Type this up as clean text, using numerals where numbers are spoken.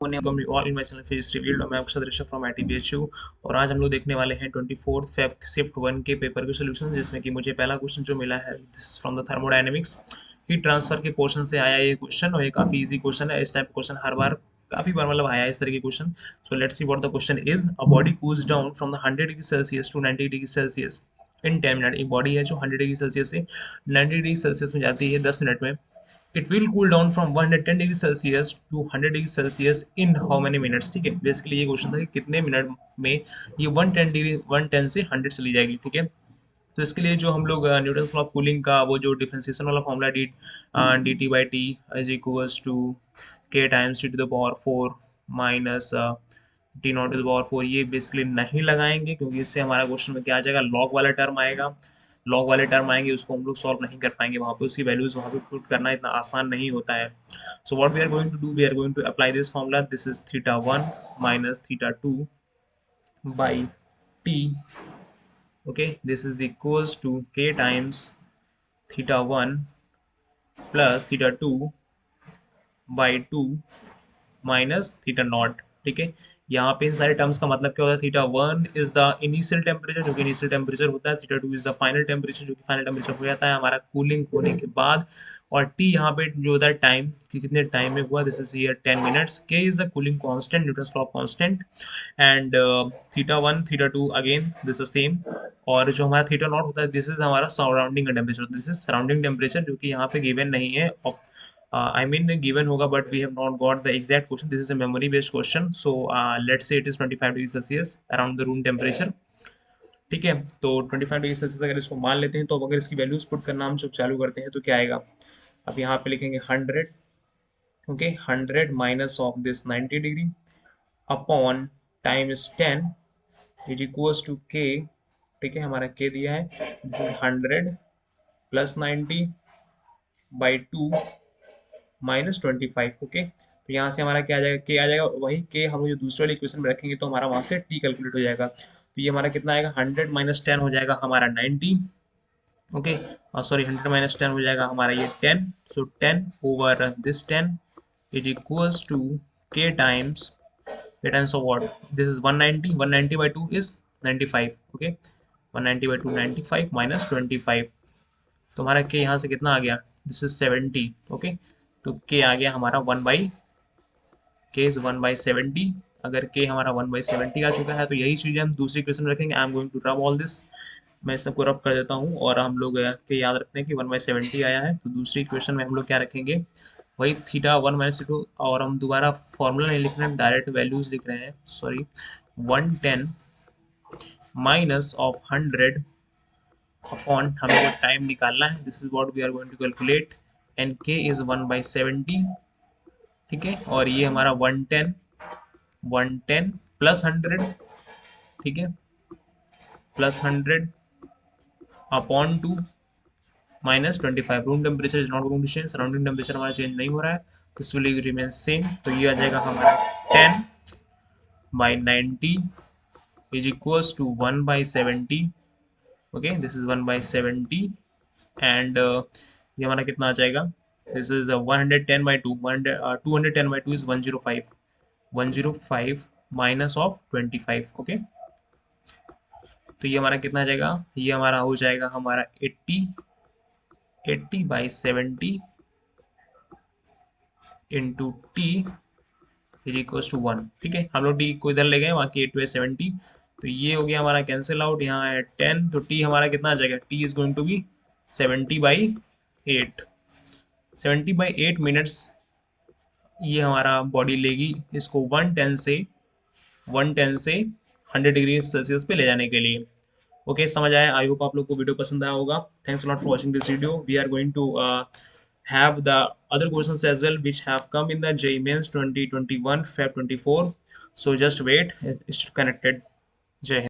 All in my channel physics revealed. मैं आपके साथ ऋषभ फ्रॉम ITBHU और आज हम लोग देखने वाले हैं 24 फेब शिफ्ट 1 के पेपर के सोल्यूशन, जिसमें कि मुझे पहला क्वेश्चन जो मिला है from the thermodynamics heat transfer के पोर्शन से आया ये क्वेश्चन, और ये काफी इजी क्वेश्चन है। इस टाइप क्वेश्चन हर बार काफी बार मतलब आया है इस तरह के question. So let's see what the question is. A body cools down from the 100 degree Celsius to 90 degree Celsius in 10 minute. एक बॉडी है जो 100 डिग्री सेल्सियस से 90 डिग्री सेल्सियस में जाती है 10 मिनट में। It will cool down from 110 degree Celsius to 100 degree Celsius in how many minutes. ठीक है, बेसिकली ये क्वेश्चन था कि कितने मिनट में ये 110 से 100 चली जाएगी। ठीक है, तो इसके लिए जो हम लोग न्यूटन्स लॉ ऑफ कूलिंग का वो जो डिफरेंशिएशन वाला formula D T by T is equals to के times T to the power 4 minus T naught to the power 4, ये बेसिकली नहीं लगाएंगे क्योंकि इससे हमारा क्वेश्चन में क्या आ जाएगा, लॉग वाला टर्म आएगा। लॉग वाले टर्म आएंगे, उसको हम लोग सॉल्व नहीं कर पाएंगे, वहाँ पे उसकी वैल्यूज वहाँ पे पुट करना इतना आसान नहीं होता है। So what we are going to do, we are going to apply this formula. This is theta 1 minus theta 2 by t. okay, this is equals to k times theta 1 plus theta 2 by 2 minus theta naught. ठीक है, यहाँ पे इन सारे terms का मतलब क्या होता है, theta 1 is the initial temperature जो कि इनिशियल टेम्परेचर होता है, theta 2 is the final temperature जो कि फाइनल टेम्परेचर हो जाता है हमारा कूलिंग होने के बाद, और टी यहाँ पे जो होता है टाइम कि कितने टाइम में हुआ, दिस इज हियर 10 मिनट्स। के is the cooling constant, Newton's law of constant, and theta 1 theta 2 again this is same. और जो हमारा थीटा नॉट होता है दिस इज हमारा सराउंडिंग का temperature, this is surrounding temperature जो कि यहाँ पे गिवन नहीं है। I mean given होगा, but we have not got the exact question. This is a memory based question. So let's say it is 25 degree Celsius around the room temperature. ठीक है, तो 25 डिग्री सेल्सियस अगर इसको मान लेते हैं, तो अब अगर इसकी वैल्यूज पुट करना हम जब चालू करते हैं तो क्या आएगा। अब यहाँ पे लिखेंगे 100, okay, 100 minus of this 90 degree upon time is 10 is equals to k. ठीक है, हमारा के दिया है, this is 100 plus 90 by 2 minus 25। Okay, तो यहाँ से हमारा क्या आ जाएगा, के आ जाएगा, वही के हम जो दूसरे वाले इक्वेशन में रखेंगे तो हमारा वहाँ से टी कैलकुलेट हो जाएगा। तो ये हमारा कितना आएगा, 100 माइनस 10 हो जाएगा हमारा 90। ओके, सॉरी 100 माइनस 10 हो जाएगा हमारा ये 10। So 10 over this 10 is equals to के times, k times of what, this is 190, 190 by 2 is 95। Okay, 190 by 2 95 minus 25, तो हमारा के यहाँ से कितना आ गया, दिस इज 70। ओके, तो के आ गया हमारा 1 बाई, के इज 1/70। अगर के हमारा 1/70 आ चुका है तो यही चीज़ें हम दूसरी इक्वेशन में रखेंगे। I am going to rub all this, मैं सबको रब कर देता हूँ, और हम लोग के याद रखते हैं कि 1/70 आया है, तो दूसरी इक्वेशन में हम लोग क्या रखेंगे, वही थीटा 1 - 2, और हम दोबारा फॉर्मूला नहीं लिख रहे हैं, डायरेक्ट वैल्यूज लिख रहे हैं। सॉरी, 110 माइनस ऑफ 100 अपॉन हमें जो टाइम निकालना है, this is what we are going to calculate, and k is 1/70। ठीक है, और ये हमारा 110 प्लस 100, ठीक है, plus 100 upon 2 minus 25। Room temperature is not going to change, surrounding temperature हमारा चेंज नहीं हो रहा है, दिस विल रिमेन सेम। तो ये आ जाएगा हमारा 10/90 is equals to 1/70। Okay, this is 1/70, and ये हमारा कितना आ जाएगा, this is 110/2, 210/2 is 105, 105 minus of 25। Okay, तो ये हमारा कितना आ जाएगा, ये हमारा हो जाएगा हमारा 80/70 into t is equals to 1। ठीक है, हम लोग टी को इधर ले गए, वहाँ की 80/70, तो ये हो गया हमारा कैंसिल आउट, यहाँ है 10, तो टी हमारा कितना आ जाएगा, t is going to be 70/8, 70/8 minutes ये हमारा बॉडी लेगी इसको 110 से 100 डिग्री सेल्सियस पे ले जाने के लिए। ओके, समझ आया, आई होप आप लोग को वीडियो पसंद आया होगा। Thanks lot for watching this video. We are going to have the other questions as well which have come in the JEE Mains 2021 Feb 24, so just wait, it's connected. Jai Hind.